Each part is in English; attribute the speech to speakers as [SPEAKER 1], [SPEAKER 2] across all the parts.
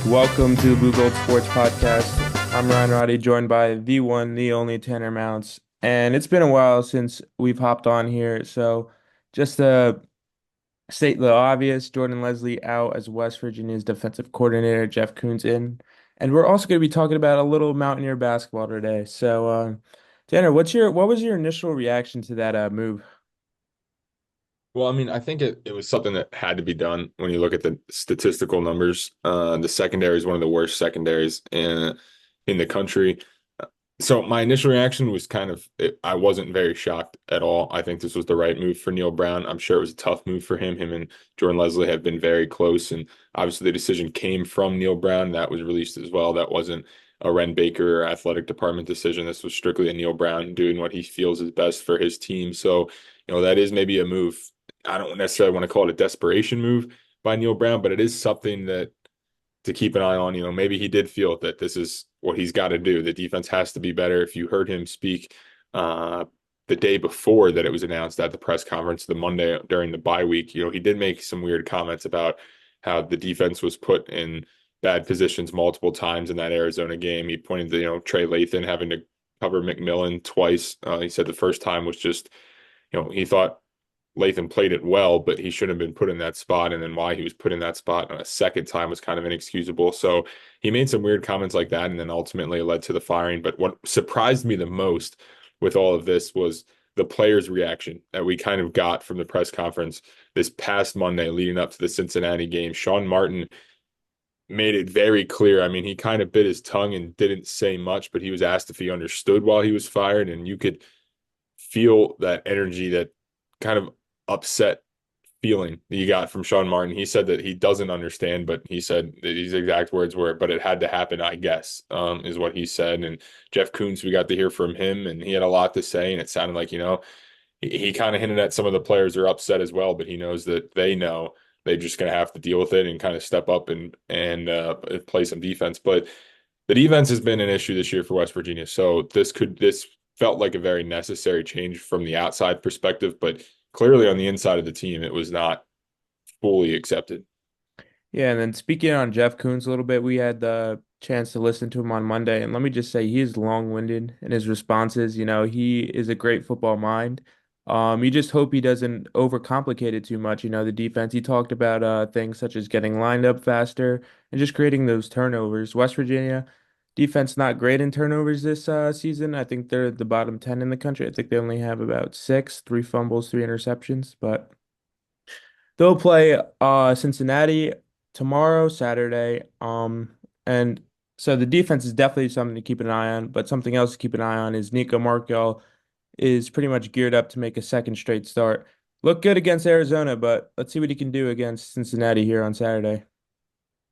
[SPEAKER 1] Welcome to the Blue Gold Sports Podcast. I'm Roddy, joined by the one, the only Tanner Mountz. And it's been a while since we've hopped on here. So just to state the obvious, Jordan Leslie out as West Virginia's defensive coordinator, Jeff Kuhn's in. And we're also going to be talking about a little Mountaineer basketball today. So Tanner, what was your initial reaction to that move?
[SPEAKER 2] Well, I mean, I think it was something that had to be done when you look at the statistical numbers. The secondary is one of the worst secondaries in the country. So my initial reaction was I wasn't very shocked at all. I think this was the right move for Neil Brown. I'm sure it was a tough move for him. Him and Jordan Leslie have been very close, and obviously the decision came from Neil Brown. That was released as well. That wasn't a Ren Baker athletic department decision. This was strictly a Neil Brown doing what he feels is best for his team. So, that is maybe a move. I don't necessarily want to call it a desperation move by Neil Brown, but it is something that to keep an eye on. Maybe he did feel that this is what he's got to do. The defense has to be better. If you heard him speak uh, the day before that it was announced at the press conference, the Monday during the bye week, he did make some weird comments about how the defense was put in bad positions multiple times in that Arizona game. He pointed to, Trey Lathan having to cover McMillan twice. He said the first time was just, he thought Latham played it well, but he shouldn't have been put in that spot. And then why he was put in that spot on a second time was kind of inexcusable. So he made some weird comments like that, and then ultimately it led to the firing. But what surprised me the most with all of this was the players' reaction that we kind of got from the press conference this past Monday leading up to the Cincinnati game. Sean Martin made it very clear. I mean, he kind of bit his tongue and didn't say much, but he was asked if he understood while he was fired, and you could feel that energy, that kind of upset feeling that you got from Sean Martin. He said that he doesn't understand, but he said that his exact words were, but it had to happen, I guess, is what he said. And Jeff Kuntz, we got to hear from him, and he had a lot to say. And it sounded like, he kind of hinted at some of the players are upset as well, but he knows that they know they're just going to have to deal with it and kind of step up and play some defense. But the defense has been an issue this year for West Virginia. So this felt like a very necessary change from the outside perspective, but clearly on the inside of the team, it was not fully accepted.
[SPEAKER 1] Yeah, and then speaking on Jeff Koons a little bit, we had the chance to listen to him on Monday, and let me just say he is long-winded in his responses. He is a great football mind. You just hope he doesn't overcomplicate it too much. The defense. He talked about things such as getting lined up faster and just creating those turnovers. West Virginia defense not great in turnovers this season. I think they're the bottom 10 in the country. I think they only have about six, three fumbles, three interceptions, but. They'll play Cincinnati tomorrow, Saturday. And so the defense is definitely something to keep an eye on, but something else to keep an eye on is Nico Markel is pretty much geared up to make a second straight start. Look good against Arizona, but let's see what he can do against Cincinnati here on Saturday.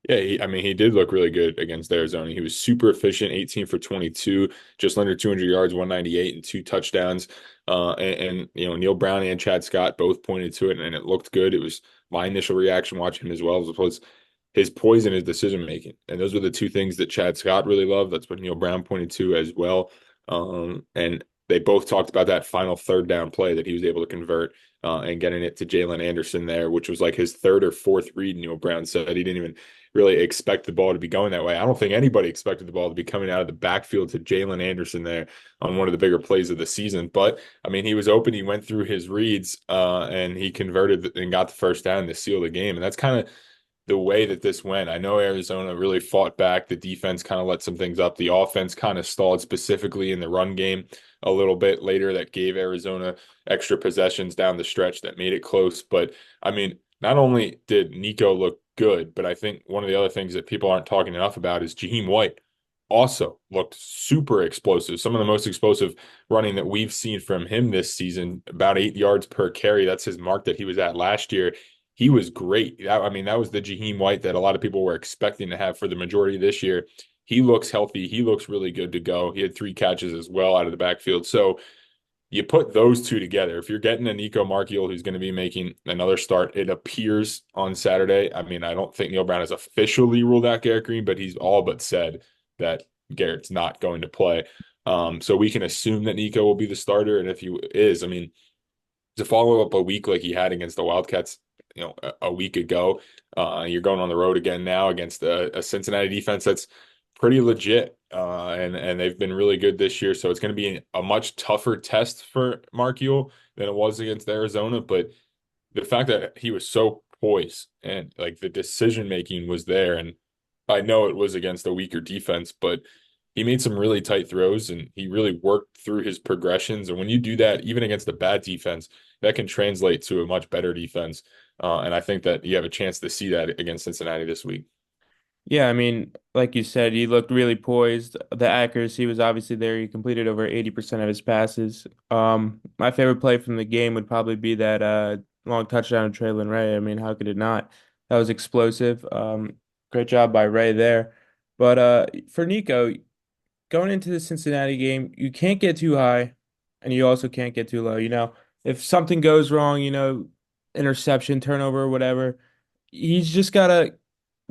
[SPEAKER 2] Yeah, I mean, he did look really good against Arizona. He was super efficient, 18 for 22, just under 200 yards, 198, and two touchdowns. And Neil Brown and Chad Scott both pointed to it, and it looked good. It was my initial reaction watching him as well was his poise and his decision making. And those were the two things that Chad Scott really loved. That's what Neil Brown pointed to as well. And they both talked about that final third down play that he was able to convert and getting it to Jalen Anderson there, which was like his third or fourth read. Neil Brown said he didn't even really expect the ball to be going that way. I don't think anybody expected the ball to be coming out of the backfield to Jalen Anderson there on one of the bigger plays of the season. But I mean, he was open. He went through his reads and he converted and got the first down to seal the game. And that's kind of the way that this went. I know Arizona really fought back. The defense kind of let some things up. The offense kind of stalled specifically in the run game a little bit later that gave Arizona extra possessions down the stretch that made it close. But I mean, not only did Nico look good, but I think one of the other things that people aren't talking enough about is Jaheim White also looked super explosive. Some of the most explosive running that we've seen from him this season, about 8 yards per carry. That's his mark that he was at last year. He was great. I mean, that was the Jaheim White that a lot of people were expecting to have for the majority of this year. He looks healthy. He looks really good to go. He had 3 catches as well out of the backfield. So you put those two together. If you're getting a Nico Markiel who's going to be making another start, it appears on Saturday. I mean, I don't think Neil Brown has officially ruled out Garrett Green, but he's all but said that Garrett's not going to play. So we can assume that Nico will be the starter. And if he is, I mean, to follow up a week like he had against the Wildcats, a week ago. You're going on the road again now against a Cincinnati defense that's pretty legit, and they've been really good this year. So it's going to be a much tougher test for Mark Ewell than it was against Arizona. But the fact that he was so poised and like the decision making was there, and I know it was against a weaker defense, but he made some really tight throws and he really worked through his progressions. And when you do that, even against a bad defense, that can translate to a much better defense. And I think that you have a chance to see that against Cincinnati this week.
[SPEAKER 1] Yeah, I mean, like you said, he looked really poised. The accuracy was obviously there. He completed over 80% of his passes. My favorite play from the game would probably be that long touchdown to Traylon Ray. I mean, how could it not? That was explosive. Great job by Ray there. But for Nico, going into the Cincinnati game, you can't get too high and you also can't get too low. If something goes wrong, interception, turnover, whatever, he's just gotta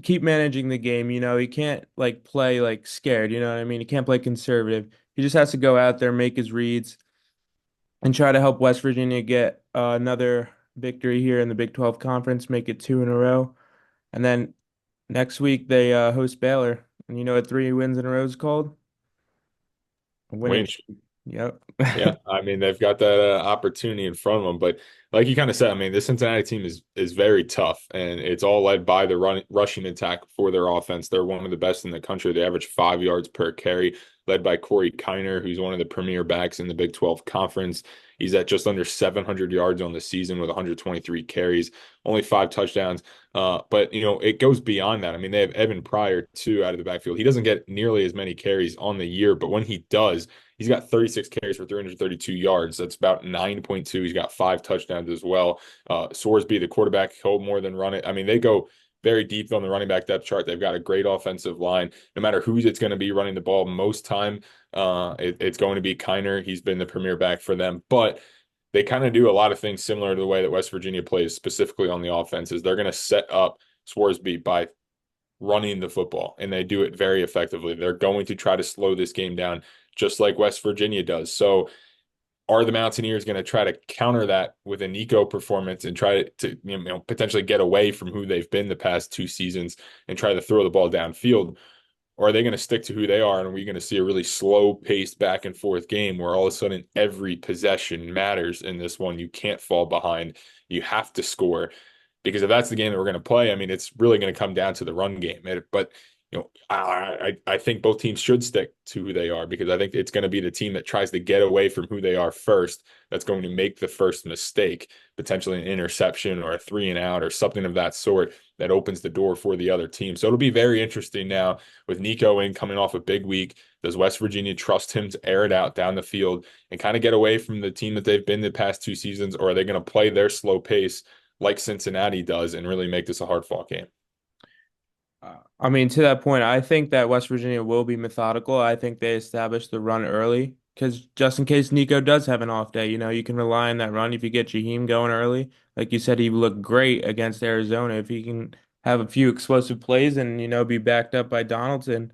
[SPEAKER 1] keep managing the game. He can't like play like scared. You know what I mean? He can't play conservative. He just has to go out there, make his reads, and try to help West Virginia get another victory here in the Big 12 Conference, make it two in a row. And then next week they host Baylor. And you know what 3 wins in a row is called? A winning
[SPEAKER 2] Wayne.
[SPEAKER 1] streak. Yep.
[SPEAKER 2] Yeah, I mean they've got that opportunity in front of them, but like you kind of said, I mean this Cincinnati team is very tough, and it's all led by the rushing attack for their offense. They're one of the best in the country. They average 5 yards per carry, led by Corey Kiner, who's one of the premier backs in the Big 12 Conference. He's at just under 700 yards on the season with 123 carries, only 5 touchdowns. But it goes beyond that. I mean, they have Evan Pryor too out of the backfield. He doesn't get nearly as many carries on the year, but when he does, he's got 36 carries for 332 yards. That's about 9.2. He's got 5 touchdowns as well. Sorsby, the quarterback, he'll more than run it. I mean, they go very deep on the running back depth chart. They've got a great offensive line. No matter who it's going to be running the ball most time, it's going to be Kiner. He's been the premier back for them. But they kind of do a lot of things similar to the way that West Virginia plays, specifically on the offenses. They're going to set up Swarsby by running the football, and they do it very effectively. They're going to try to slow this game down, just like West Virginia does. So, are the Mountaineers going to try to counter that with a Nico performance and try to potentially get away from who they've been the past 2 seasons and try to throw the ball downfield? Or are they going to stick to who they are, and are we going to see a really slow-paced back and forth game where all of a sudden every possession matters in this one? You can't fall behind. You have to score, because if that's the game that we're going to play, I mean, it's really going to come down to the run game. But I think both teams should stick to who they are, because I think it's going to be the team that tries to get away from who they are first that's going to make the first mistake, potentially an interception or a 3-and-out or something of that sort that opens the door for the other team. So it'll be very interesting now with Nico in coming off a big week. Does West Virginia trust him to air it out down the field and kind of get away from the team that they've been the past 2 seasons, or are they going to play their slow pace like Cincinnati does and really make this a hard-fought game?
[SPEAKER 1] I mean, to that point, I think that West Virginia will be methodical. I think they establish the run early because just in case Nico does have an off day, you can rely on that run if you get Jaheim going early. Like you said, he looked great against Arizona. If he can have a few explosive plays and, be backed up by Donaldson,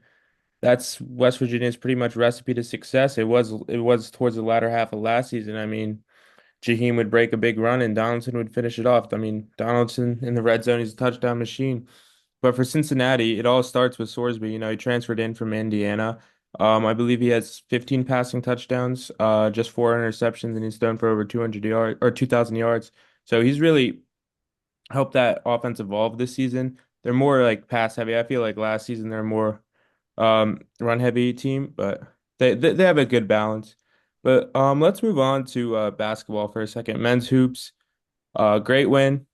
[SPEAKER 1] that's West Virginia's pretty much recipe to success. It was towards the latter half of last season. I mean, Jaheim would break a big run and Donaldson would finish it off. I mean, Donaldson in the red zone, he's a touchdown machine. But for Cincinnati, it all starts with Sorsby. He transferred in from Indiana. I believe he has 15 passing touchdowns, just 4 interceptions, and he's thrown for over 200 yards or 2,000 yards. So he's really helped that offense evolve this season. They're more like pass heavy. I feel like last season they're more run heavy team, but they have a good balance. But let's move on to basketball for a second. Men's hoops, great win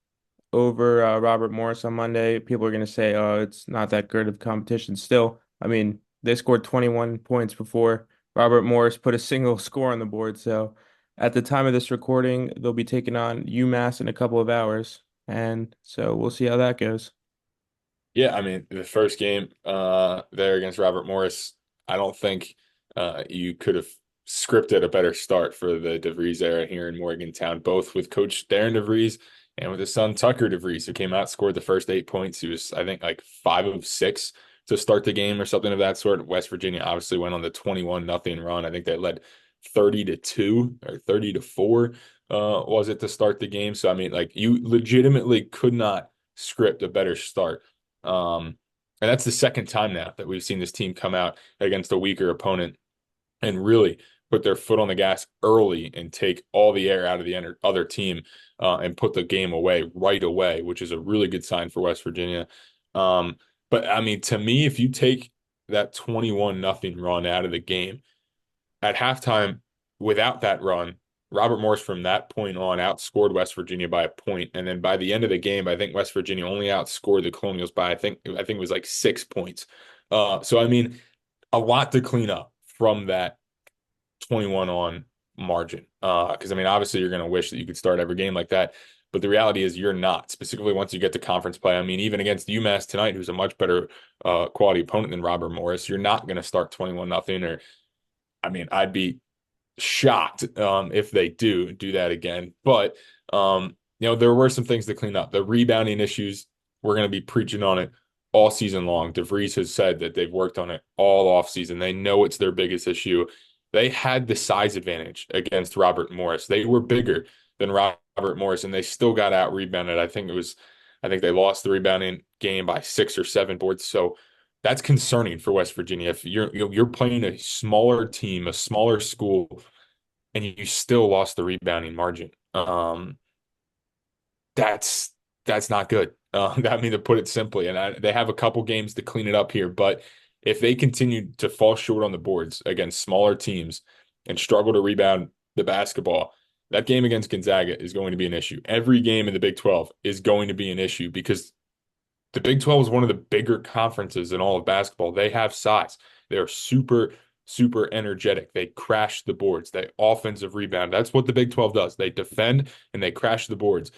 [SPEAKER 1] over Robert Morris on Monday. People are going to say, oh, it's not that good of competition still. I mean, they scored 21 points before Robert Morris put a single score on the board. So at the time of this recording, they'll be taking on UMass in a couple of hours. And so we'll see how that goes.
[SPEAKER 2] Yeah, I mean, the first game there against Robert Morris, I don't think you could have scripted a better start for the DeVries era here in Morgantown, both with Coach Darren DeVries and with his son Tucker DeVries, who came out, scored the first 8 points. He was, I think, like 5 of 6 to start the game or something of that sort. West Virginia obviously went on the 21-0 run. I think they led 30-2 or 30-4. was it to start the game? So I mean, like you legitimately could not script a better start. And that's the second time now that we've seen this team come out against a weaker opponent and really put their foot on the gas early and take all the air out of the other team and put the game away right away, which is a really good sign for West Virginia. Um, but I mean, to me, if you take that 21 nothing run out of the game at halftime, without that run, Robert Morris from that point on outscored West Virginia by a point, and then by the end of the game, I think West Virginia only outscored the Colonials by I think it was like 6 points. So I mean, a lot to clean up from that 21 on margin. Because I mean, obviously you're going to wish that you could start every game like that, but the reality is you're not, specifically once you get to conference play. I mean, even against UMass tonight, who's a much better quality opponent than Robert Morris, you're not going to start 21 nothing. Or I mean, I'd be shocked if they do that again. But there were some things to clean up. The rebounding issues, we're going to be preaching on it all season long. DeVries has said that they've worked on it all off season. They know it's their biggest issue. They had the size advantage against Robert Morris. They were bigger than Robert Morris, and they still got out rebounded. I think they lost the rebounding game by 6 or 7 boards. So that's concerning for West Virginia. If you're playing a smaller team, a smaller school, and you still lost the rebounding margin, that's that's not good. I mean, to put it simply, and they have a couple games to clean it up here, but if they continue to fall short on the boards against smaller teams and struggle to rebound the basketball, that game against Gonzaga is going to be an issue. Every game in the Big 12 is going to be an issue because the Big 12 is one of the bigger conferences in all of basketball. They have size. They're super, super energetic. They crash the boards. They offensive rebound. That's what the Big 12 does. They defend and they crash the boards.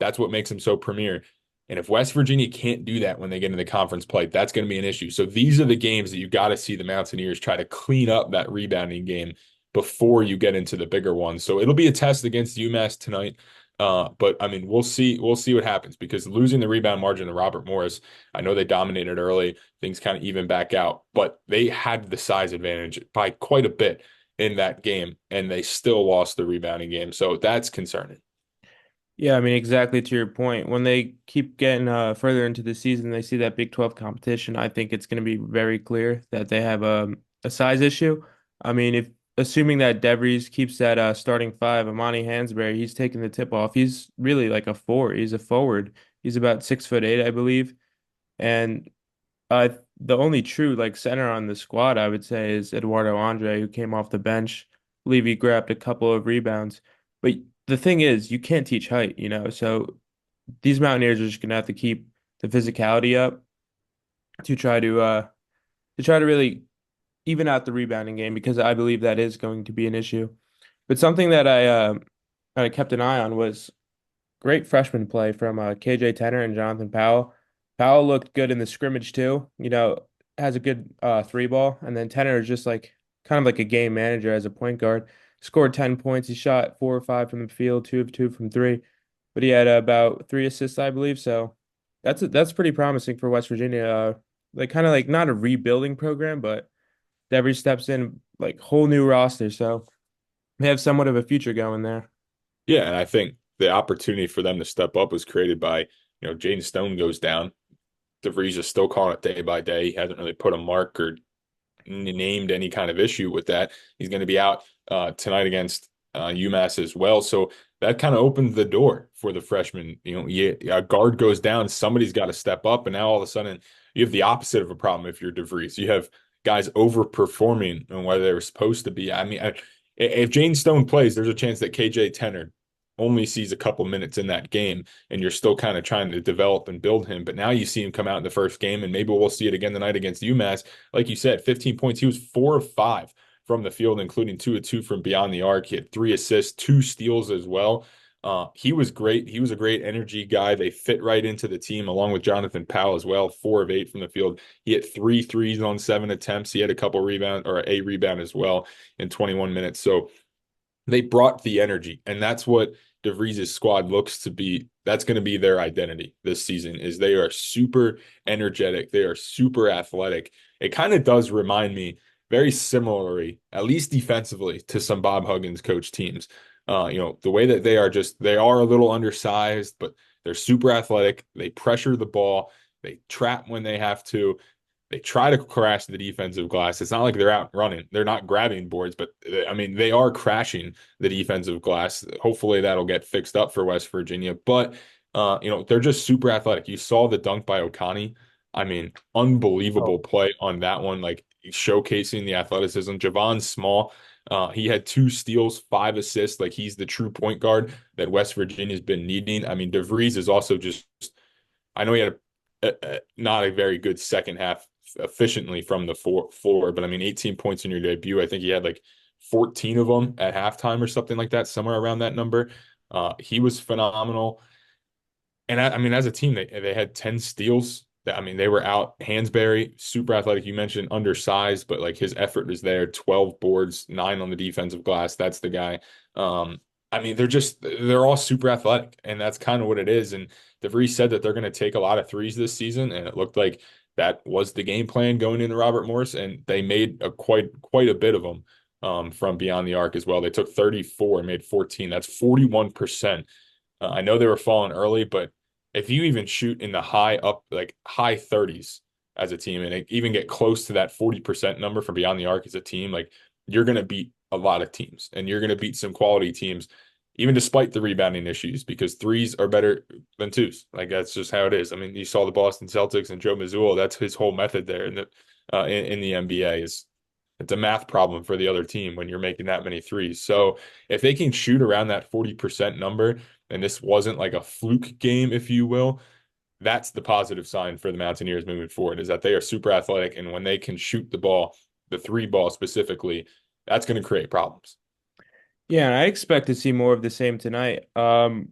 [SPEAKER 2] That's what makes them so premier. And if West Virginia can't do that when they get into the conference play, that's going to be an issue. So these are the games that you got to see the Mountaineers try to clean up that rebounding game before you get into the bigger ones. So it'll be a test against UMass tonight. But I mean, we'll see what happens because losing the rebound margin to Robert Morris, I know they dominated early, things kind of even back out, but they had the size advantage by quite a bit in that game, and they still lost the rebounding game. So that's concerning.
[SPEAKER 1] Yeah, I mean, exactly to your point. When they keep getting further into the season, they see that Big 12 competition. I think it's going to be very clear that they have a size issue. I mean, if assuming that DeVries keeps that starting five, Amani Hansberry, he's taking the tip off. He's really like a four. He's a forward. He's about 6'8", I believe. And the only true like center on the squad, I would say, is Eduardo Andre, who came off the bench. I believe he grabbed a couple of rebounds. But the thing is, you can't teach height, you know. So these Mountaineers are just gonna have to keep the physicality up to try to really even out the rebounding game because I believe that is going to be an issue. But something that I kept an eye on was great freshman play from KJ Tenner and Jonathan Powell. Powell looked good in the scrimmage too. You know, has a good three ball, and then Tenner is just like kind of like a game manager as a point guard. Scored 10 points. He shot 4 or 5 from the field, 2 of 2 from three, but he had about 3 assists, I believe. So that's pretty promising for West Virginia. Like kind of like not a rebuilding program, but Devery steps in like whole new roster. So they have somewhat of a future going there.
[SPEAKER 2] Yeah, and I think the opportunity for them to step up was created by, Jaden Stone goes down. DeVries is still calling it day by day. He hasn't really put a mark or named any kind of issue with that. He's going to be out tonight against UMass as well. So that kind of opened the door for the freshmen. A guard goes down, somebody's got to step up, and now all of a sudden you have the opposite of a problem if you're DeVries. You have guys overperforming on where they were supposed to be. I mean, if Jane Stone plays, there's a chance that KJ Tenner only sees a couple minutes in that game, and you're still kind of trying to develop and build him. But now you see him come out in the first game, and maybe we'll see it again tonight against UMass. Like you said, 15 points. He was 4 of 5 from the field, including 2 of 2 from beyond the arc. He had 3 assists, 2 steals as well. He was great. He was a great energy guy. They fit right into the team, along with Jonathan Powell as well. 4 of 8 from the field. He had 3 threes on 7 attempts. He had a couple rebound or a rebound as well in 21 minutes. So they brought the energy, and that's what DeVries' squad looks to be. That's going to be their identity this season. Is they are super energetic. They are super athletic. It kind of does remind me very similarly, at least defensively, to some Bob Huggins coach teams. The way that they are a little undersized, but they're super athletic. They pressure the ball. They trap when they have to. They try to crash the defensive glass. It's not like they're out running. They're not grabbing boards, but I mean, they are crashing the defensive glass. Hopefully that'll get fixed up for West Virginia. But they're just super athletic. You saw the dunk by Okani. I mean, unbelievable
[SPEAKER 1] Oh,
[SPEAKER 2] play on that one, like showcasing the athleticism. Javon's small. He had 2 steals, 5 assists. Like he's the true point guard that West Virginia's been needing. I mean, DeVries is also just. I know he had not a very good second half efficiently from the floor, but I mean, 18 points in your debut. I think he had like 14 of them at halftime or something like that, somewhere around that number. He was phenomenal. And I mean, as a team, they had 10 steals. I mean, they were out. Hansberry, super athletic. You mentioned undersized, but like his effort is there. 12 boards, 9 on the defensive glass. That's the guy. I mean, they're all super athletic, and that's kind of what it is. And DeVries said that they're going to take a lot of threes this season, and it looked like that was the game plan going into Robert Morris, and they made quite a bit of them from beyond the arc as well. They took 34 and made 14. That's 41%. I know they were falling early, but if you even shoot in the high 30s as a team and even get close to that 40% number from beyond the arc as a team, like you're going to beat a lot of teams and you're going to beat some quality teams, even despite the rebounding issues, because threes are better than twos. Like that's just how it is. I mean, you saw the Boston Celtics and Joe Mazzulla. That's his whole method there in the NBA is it's a math problem for the other team when you're making that many threes. So if they can shoot around that 40% number, and this wasn't like a fluke game, if you will, that's the positive sign for the Mountaineers moving forward, is that they are super athletic. And when they can shoot the ball, the three ball specifically, that's going to create problems.
[SPEAKER 1] yeah, and I expect to see more of the same tonight. The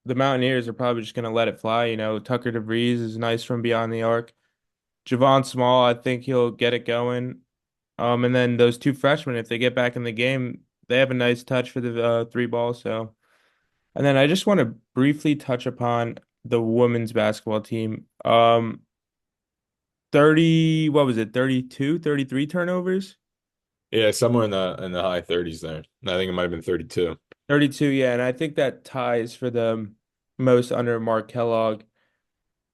[SPEAKER 1] Mountaineers are probably just going to let it fly. Tucker DeVries is nice from beyond the arc. Javon Small, I think he'll get it going. And then those two freshmen, if they get back in the game, they have a nice touch for the three ball. So, and then I just want to briefly touch upon the women's basketball team. 30, what was it? 32, 33 turnovers?
[SPEAKER 2] Yeah, somewhere in the high 30s there. I think it might have been 32.
[SPEAKER 1] 32, yeah, and I think that ties for the most under Mark Kellogg.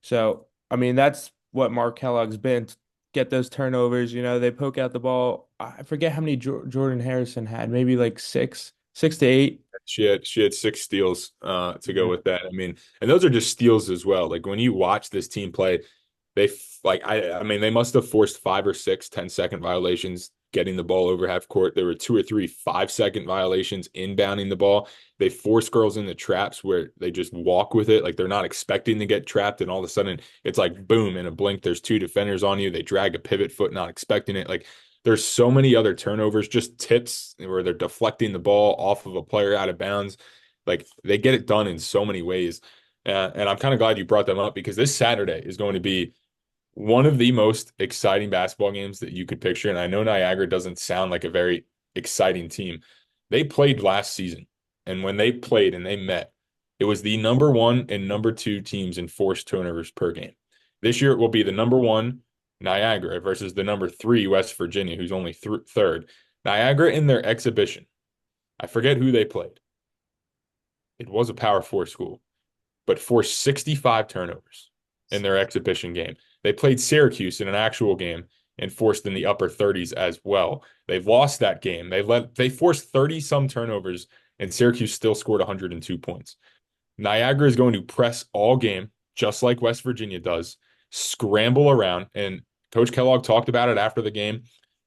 [SPEAKER 1] So, I mean, that's what Mark Kellogg's been. Get those turnovers, they poke out the ball. I forget how many Jordan Harrison had, maybe like six to eight.
[SPEAKER 2] She had 6 steals to go
[SPEAKER 1] Mhm.
[SPEAKER 2] with that. I mean, and those are just steals as well. Like when you watch this team play, I mean they must have forced 5 or 6 10-second violations getting the ball over half court. There were 2 or 3 5-second violations inbounding the ball. They force girls into traps where they just walk with it, like they're not expecting to get trapped, and all of a sudden it's like boom, in a blink there's 2 defenders on you. They drag a pivot foot, not expecting it. Like there's so many other turnovers, just tips where they're deflecting the ball off of a player out of bounds. Like they get it done in so many ways. And I'm kind of glad you brought them up because this Saturday is going to be one of the most exciting basketball games that you could picture. And I know Niagara doesn't sound like a very exciting team. They played last season, and when they played and they met, it was the number one and number two teams in forced turnovers per game. This year it will be the number one Niagara versus the number three West Virginia, who's only third. Niagara in their exhibition, I forget who they played. It was a Power Four school, but forced 65 turnovers in their exhibition game. They played Syracuse in an actual game and forced in the upper 30s as well. They've lost that game. They forced 30 some turnovers and Syracuse still scored 102 points. Niagara is going to press all game just like West Virginia does, scramble around, and Coach Kellogg talked about it after the game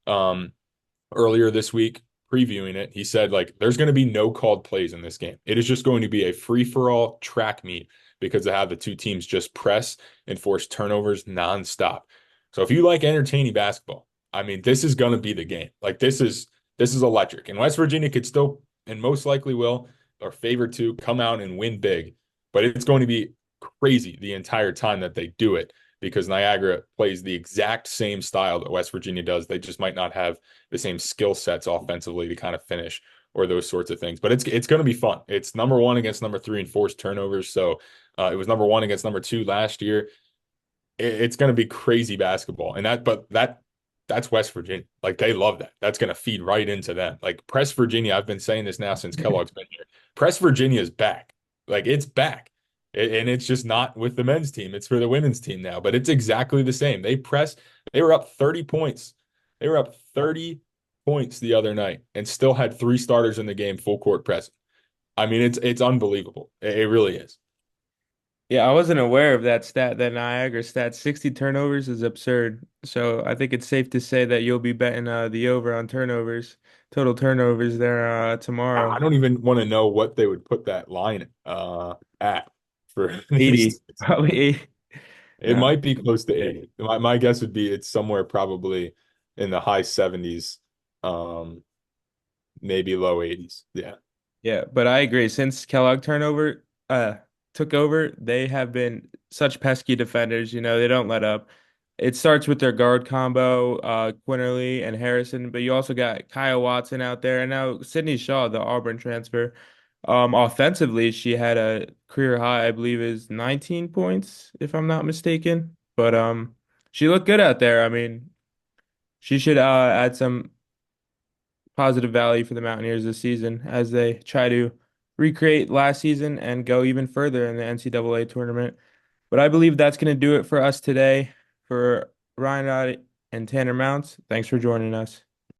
[SPEAKER 2] um, earlier this week previewing it. He said, like, there's going to be no called plays in this game. It is just going to be a free-for-all track meet because of how the two teams just press and force turnovers nonstop. So if you like entertaining basketball, I mean, this is going to be the game. Like this is electric. And West Virginia could still, and most likely will, are favored to come out and win big, but it's going to be crazy the entire time that they do it because Niagara plays the exact same style that West Virginia does. They just might not have the same skill sets offensively to kind of finish or those sorts of things. But it's going to be fun. It's number one against number three in forced turnovers. So it was number one against number two last year. It's going to be crazy basketball, and that that's West Virginia. Like they love that. That's going to feed right into them. Like press Virginia. I've been saying this now since Kellogg's been here. Press Virginia is back. Like it's back. And it's just not with the men's team. It's for the women's team now, but it's exactly the same. They were up 30 points. They were up 30 points the other night and still had three starters in the game full court press. I mean, it's unbelievable. It really is.
[SPEAKER 1] Yeah, I wasn't aware of that stat, that Niagara stat. 60 turnovers is absurd. So I think it's safe to say that you'll be betting the over on turnovers, total turnovers there
[SPEAKER 2] I
[SPEAKER 1] tomorrow.
[SPEAKER 2] don't even want to know what they would put that line at for these
[SPEAKER 1] 80,
[SPEAKER 2] teams.
[SPEAKER 1] probably 80.
[SPEAKER 2] It
[SPEAKER 1] No.
[SPEAKER 2] might be close to 80. My guess would be it's somewhere probably in the high 70s, um, maybe low 80s. Yeah.
[SPEAKER 1] Yeah, but I agree. Since Kellogg turnover took over, they have been such pesky defenders. They don't let up. It starts with their guard combo, Quinterly and Harrison, but you also got Kyle Watson out there, and now Sydney Shaw, the Auburn transfer. Offensively, she had a career high, I believe, is 19 points, if I'm not mistaken. But she looked good out there. I mean, she should add some positive value for the Mountaineers this season as they try to recreate last season and go even further in the NCAA tournament. But I believe that's going to do it for us today. For Ryan Roddy and Tanner Mounts, thanks for joining us.